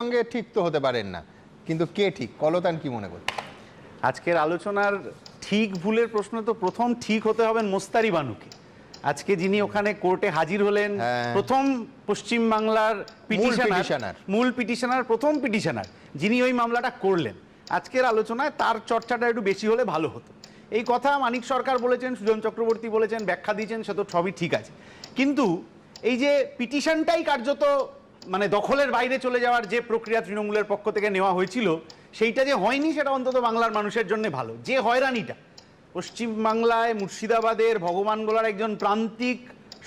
সঙ্গে ঠিক তো হতে পারেন না, কিন্তু কে ঠিক? কলতান কি মনে করছে? আজকের আলোচনার ঠিক ভুলের প্রশ্ন তো প্রথম ঠিক হতে হবে মোস্তারি বানুকে। আজকে যিনি ওখানে কোর্টে হাজির হলেন, প্রথম পশ্চিম বাংলার মূল পিটিশনার, প্রথম পিটিশনার যিনি ওই মামলাটা করলেন, আজকের আলোচনায় তার চর্চাটা একটু বেশি হলে ভালো হতো। এই কথা মানিক সরকার বলেছেন, সুজন চক্রবর্তী বলেছেন, ব্যাখ্যা দিয়েছেন, সে তো সবই ঠিক আছে, কিন্তু এই যে পিটিশনটাই কার্যত মানে দখলের বাইরে চলে যাওয়ার যে প্রক্রিয়া তৃণমূলের পক্ষ থেকে নেওয়া হয়েছিল, সেইটা যে হয়নি সেটা অন্তত বাংলার মানুষের জন্য ভালো। যে হয়রানিটা পশ্চিমবাংলায় মুর্শিদাবাদের ভগবানগোলার একজন প্রান্তিক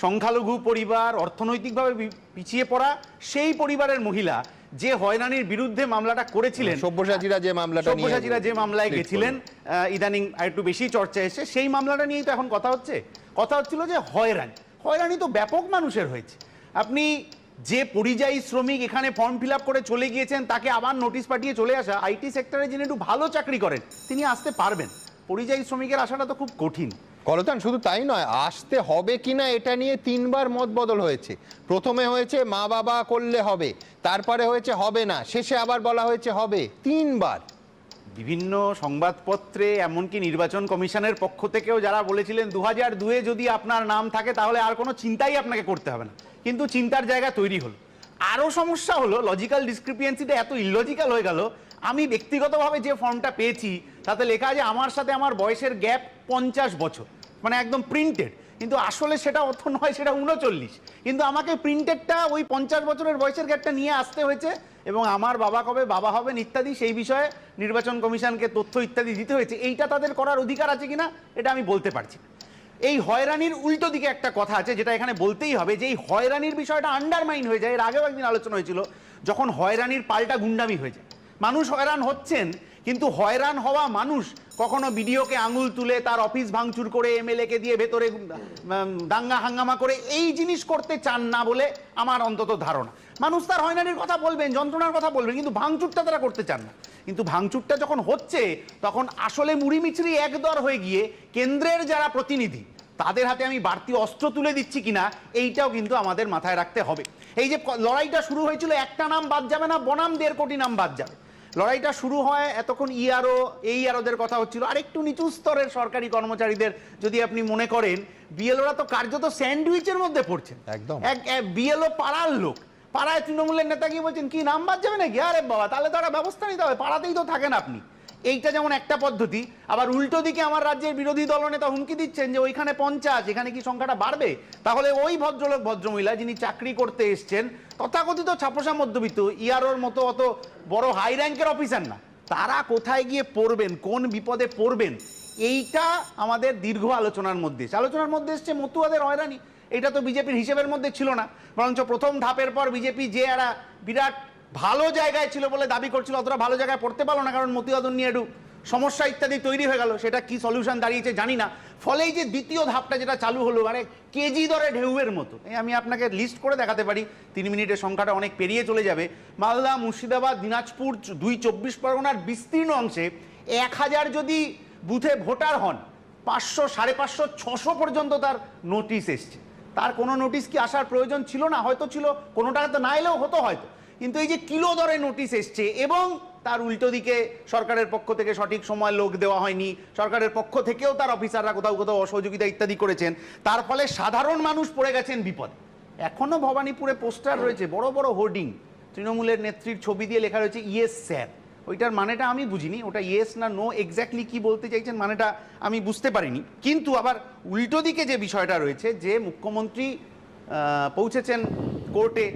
সংখ্যালঘু পরিবার, অর্থনৈতিকভাবে পিছিয়ে পড়া সেই পরিবারের মহিলা যে হয়রানির বিরুদ্ধে মামলাটা করেছিলেন, সব্যসাচীরা যে মামলায় গেছিলেন, ইদানিং একটু বেশি চর্চা এসে সেই মামলাটা নিয়েই তো এখন কথা হচ্ছিল যে হয়রানি তো ব্যাপক মানুষের হয়েছে। আপনি যে পরিযায়ী শ্রমিক এখানে ফর্ম ফিল আপ করে চলে গিয়েছেন, তাকে আবার নোটিশ পাঠিয়ে চলে আসা, আইটি সেক্টরে যিনি একটু ভালো চাকরি করেন তিনি আসতে পারবেন, পরিযায়ী শ্রমিকের আসাটা তো খুব কঠিন। কলতান, শুধু তাই নয়, আসতে হবে কিনা এটা নিয়ে 3 বার মত বদল হয়েছে। প্রথমে হয়েছে মা বাবা করলে হবে, তারপরে হয়েছে হবে না, শেষে আবার বলা হয়েছে হবে। 3 বার বিভিন্ন সংবাদপত্রে, এমনকি নির্বাচন কমিশনের পক্ষ থেকেও যারা বলেছিলেন 2002-এ যদি আপনার নাম থাকে তাহলে আর কোনো চিন্তাই আপনাকে করতে হবে না, কিন্তু চিন্তার জায়গা তৈরি হলো। আরও সমস্যা হলো, লজিক্যাল ডিসক্রিপিয়েন্সিটা এত ইললজিক্যাল হয়ে গেল। আমি ব্যক্তিগতভাবে যে ফর্মটা পেয়েছি তাতে লেখা আছে আমার সাথে আমার বয়সের গ্যাপ 50 বছর, মানে একদম প্রিন্টেড, কিন্তু আসলে সেটা অত নয়, সেটা 39। কিন্তু আমাকে প্রিন্টেডটা ওই 50 বছরের বয়সের গ্যাপটা নিয়ে আসতে হয়েছে, এবং আমার বাবা কবে বাবা হবেন ইত্যাদি সেই বিষয়ে নির্বাচন কমিশনকে তথ্য ইত্যাদি দিতে হয়েছে। এইটা তাদের করার অধিকার আছে কিনা এটা আমি বলতে পারছি না। এই হয়রানির উল্টো দিকে একটা কথা আছে যেটা এখানে বলতেই হবে, যে এই হয়রানির বিষয়টা আন্ডারমাইন হয়ে যায়। এর আগেও একদিন আলোচনা হয়েছিল, যখন হয়রানির পাল্টা গুন্ডামি হয়ে যায়, মানুষ হয়রান হচ্ছেন, কিন্তু হয়রান হওয়া মানুষ কখনো বিডিওকে আঙুল তুলে তার অফিস ভাঙচুর করে, এমএলএকে দিয়ে ভেতরে দাঙ্গা হাঙ্গামা করে এই জিনিস করতে চান না বলে আমার অন্তত ধারণা। মানুষ তার হয়রানির কথা বলবেন, যন্ত্রণার কথা বলবেন, কিন্তু ভাঙচুরটা তারা করতে চান না। কিন্তু ভাঙচুরটা যখন হচ্ছে তখন আসলে মুড়ি মিছরি একদর হয়ে গিয়ে কেন্দ্রের যারা প্রতিনিধি তাদের হাতে আমি বাড়তি অস্ত্র তুলে দিচ্ছি কিনা এইটাও কিন্তু আমাদের মাথায় রাখতে হবে। এই যে লড়াইটা শুরু হয়েছিল, একটা নাম বাদ যাবে না, বনাম 1.5 কোটি নাম বাদ যাবে। লড়াইটা শুরু হয় এতক্ষণ এইআরওদের কথা হচ্ছিল, আর একটু নিচু স্তরের সরকারি কর্মচারীদের যদি আপনি মনে করেন, বিএলওরা তো কার্যত স্যান্ডউইচের মধ্যে পড়ছেন। একদম এক বিএলও পাড়ার লোক, পাড়ায় তৃণমূলের নেতা গিয়ে বলছেন কি নাম বাদ যাবে নাকি, আরে বাবা তাহলে তো একটা ব্যবস্থা নিতে হবে, পাড়াতেই তো থাকেন আপনি। এইটা যেমন একটা পদ্ধতি, আবার উল্টো দিকে আমার রাজ্যের বিরোধী দলনেতা হুমকি দিচ্ছেন যে ওইখানে 50, এখানে কি সংখ্যাটা বাড়বে? তাহলে ওই ভদ্রলোক ভদ্রমহিলা যিনি চাকরি করতে এসছেন, তথাকথিত ছাপোষা মধ্যবিত্ত, ইআরওর মতো অত বড় হাই র্যাঙ্কের অফিসার না, তারা কোথায় গিয়ে পড়বেন, কোন বিপদে পড়বেন, এইটা আমাদের দীর্ঘ আলোচনার মধ্যে এসছে। মতুয়াদের হয়রানি, এটা তো বিজেপির হিসেবের মধ্যে ছিল না, বরঞ্চ প্রথম ধাপের পর বিজেপি যে একটা বিরাট ভালো জায়গায় ছিল বলে দাবি করছিল, অতটা ভালো জায়গায় পড়তে পারলো না, কারণ মতুয়াদের নিয়ে একটু সমস্যা ইত্যাদি তৈরি হয়ে গেল। সেটা কি সলিউশন দাঁড়িয়েছে জানি না। ফলে এই যে দ্বিতীয় ধাপটা যেটা চালু হলো, মানে কেজি দরে ঢেউয়ের মতো, আমি আপনাকে লিস্ট করে দেখাতে পারি, 3 মিনিটের সংখ্যাটা অনেক পেরিয়ে চলে যাবে। মালদা, মুর্শিদাবাদ, দিনাজপুর, 2 24 পরগনার বিস্তীর্ণ অংশে 1000 যদি বুথে ভোটার হন, 500, 550, 600 পর্যন্ত তার নোটিশ এসছে। তার কোনো নোটিশ কি আসার প্রয়োজন ছিল না? হয়তো ছিল, কোনোটা তো না এলেও হতো হয়তো, কিন্তু এই যে কিলো দরে নোটিশ এসছে, এবং তার উল্টো দিকে সরকারের পক্ষ থেকে সঠিক সময় লোক দেওয়া হয়নি, সরকারের পক্ষ থেকেও তার অফিসাররা কোথাও কোথাও অসহযোগিতা ইত্যাদি করেছেন, তার ফলে সাধারণ মানুষ পড়ে গেছেন বিপদ। এখনো ভবানীপুরে পোস্টার রয়েছে, বড় বড় হোর্ডিং, তৃণমূলের নেত্রীর ছবি দিয়ে লেখা রয়েছে ইয়েস স্যার। ওইটার মানেটা আমি বুঝিনি, ওটা ইয়েস না নো এক্স্যাক্টলি কি বলতে চাইছেন মানেটা আমি বুঝতে পারিনি। কিন্তু আবার উল্টো দিকে যে বিষয়টা রয়েছে, যে মুখ্যমন্ত্রী পৌঁছেছেন কোর্টে,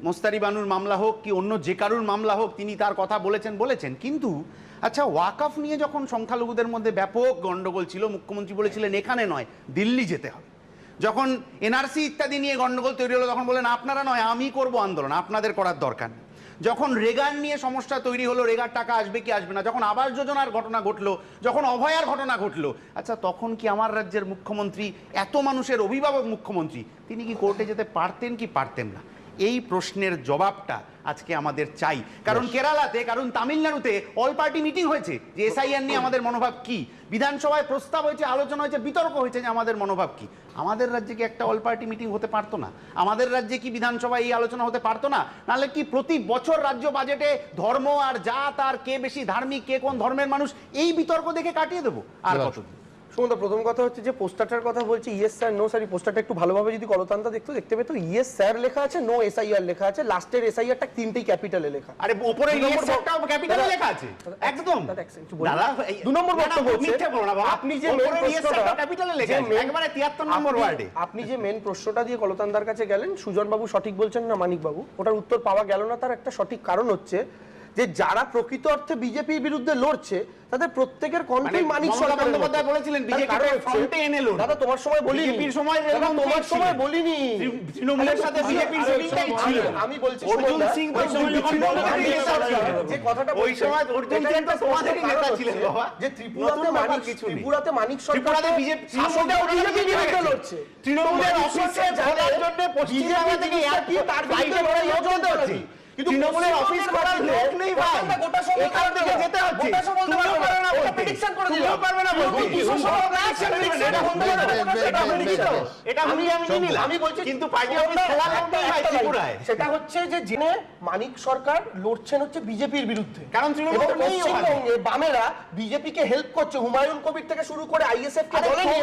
মোস্তারি বানুর মামলা হোক কি অন্য যে কারুর মামলা হোক, তিনি তার কথা বলেছেন। কিন্তু আচ্ছা, ওয়াকফ নিয়ে যখন সংখ্যালঘুদের মধ্যে ব্যাপক গন্ডগোল ছিল, মুখ্যমন্ত্রী বলেছিলেন এখানে নয়, দিল্লি যেতে হবে। যখন এনআরসি ইত্যাদি নিয়ে গন্ডগোল তৈরি হলো, তখন বলেন আপনারা নয়, আমি করব আন্দোলন, আপনাদের করার দরকার নেই। যখন রেগার নিয়ে সমস্যা তৈরি হলো, রেগার টাকা আসবে কি আসবে না, যখন আবাস যোজনার ঘটনা ঘটলো, যখন অভয়ার ঘটনা ঘটলো, আচ্ছা তখন কি আমার রাজ্যের মুখ্যমন্ত্রী, এত মানুষের অভিভাবক মুখ্যমন্ত্রী, তিনি কি কোর্টে যেতে পারতেন কি পারতেন না? এই প্রশ্নের জবাবটা আজকে আমাদের চাই। কারণ কেরালাতে, কারণ তামিলনাড়ুতে অল পার্টি মিটিং হয়েছে যে এসআইআর নিয়ে আমাদের মনোভাব কি, বিধানসভায় প্রস্তাব হয়েছে, আলোচনা হয়েছে, বিতর্ক হয়েছে যে আমাদের মনোভাব কি। আমাদের রাজ্যে কি একটা অল পার্টি মিটিং হতে পারতো না? আমাদের রাজ্যে কি বিধানসভায় এই আলোচনা হতে পারতো না? নাহলে কি প্রতি বছর রাজ্য বাজেটে ধর্ম আর জাত আর কে বেশি ধার্মিক, কে কোন ধর্মের মানুষ, এই বিতর্ক দেখে কাটিয়ে দেবো আর কতদিন? সুমন্ত, প্রথম কথা হচ্ছে যে পোস্টারটার কথা বলছি, ইয়েস স্যার নো স্যার, এই পোস্টারটা একটু ভালোভাবে যদি কলতান্তা দেখতে পেতো, ইয়েস স্যার লেখা আছে, নো এসআইআর লেখা আছে, লাস্টের এসআইআরটা তিনটেই ক্যাপিটালে লেখা। আরে উপরে ইয়েসটাও ক্যাপিটালে লেখা আছে একদম। দাদা দু নম্বর বক্তব্য হচ্ছে মিথ্যে বলো না বাবা, আপনি যে মেন প্রশ্নটা ক্যাপিটালে লেখা আছে একবারে 73 নম্বর ওয়ার্ডে। আপনি যে মেন প্রশ্নটা দিয়ে কলতান্তার কাছে গেলেন, সুজন বাবু সঠিক বলছেন না মানিক বাবু, ওটার উত্তর পাওয়া গেল না। তার একটা সঠিক কারণ হচ্ছে যে যারা প্রকৃত অর্থে বিজেপির বিরুদ্ধে লড়ছে তাদের প্রত্যেকের কণ্ঠেই মানিক সরকার বন্দ্যোপাধ্যায় বলেছিলেন বিজেপি ফ্রন্টে এনে লড়বে। দাদা তোমার সময় বলিনি, বিজেপির সময় তোমার সময় বলিনি, তৃণমূলের সাথে বিজেপির সেটিংটাই ছিল। আমি বলছি অর্জুন সিং ওই সময় যখন যে কথাটা ওই সময় অর্জুন সিং তো তোমাদেরই নেতা ছিলেন বাবা, যে ত্রিপুরাতে মানিক সরকার, ত্রিপুরাতে বিজেপি বিরুদ্ধে লড়ছে, তৃণমূলের অফিসে যাওয়ার জন্য পশ্চিমবঙ্গ থেকে এয়ারপোর্ট তার বাইরে লড়াই হচ্ছে। কিন্তু তৃণমূলের অফিস করার লোক নেই ভাই, এখান থেকে যেতে হচ্ছে। তুমিও পারবে না বলতে, প্রেডিকশন করে দিলাম, পারবে না বলতে, এটা আমি নিলাম, আমি বলছি কিন্তু পার্টি অফিস খোলা থাকবে ভাই ত্রিপুরায়। সেটা হচ্ছে যে জেনে মানিক সরকার লড়ছেন হচ্ছে বিজেপির বিরুদ্ধে, কারণ তৃণমূল পশ্চিমবঙ্গে বামেরা বিজেপিকে হেল্প করছে, হুমায়ুন কবির থেকে শুরু করে আইএসএফ কে বলেনি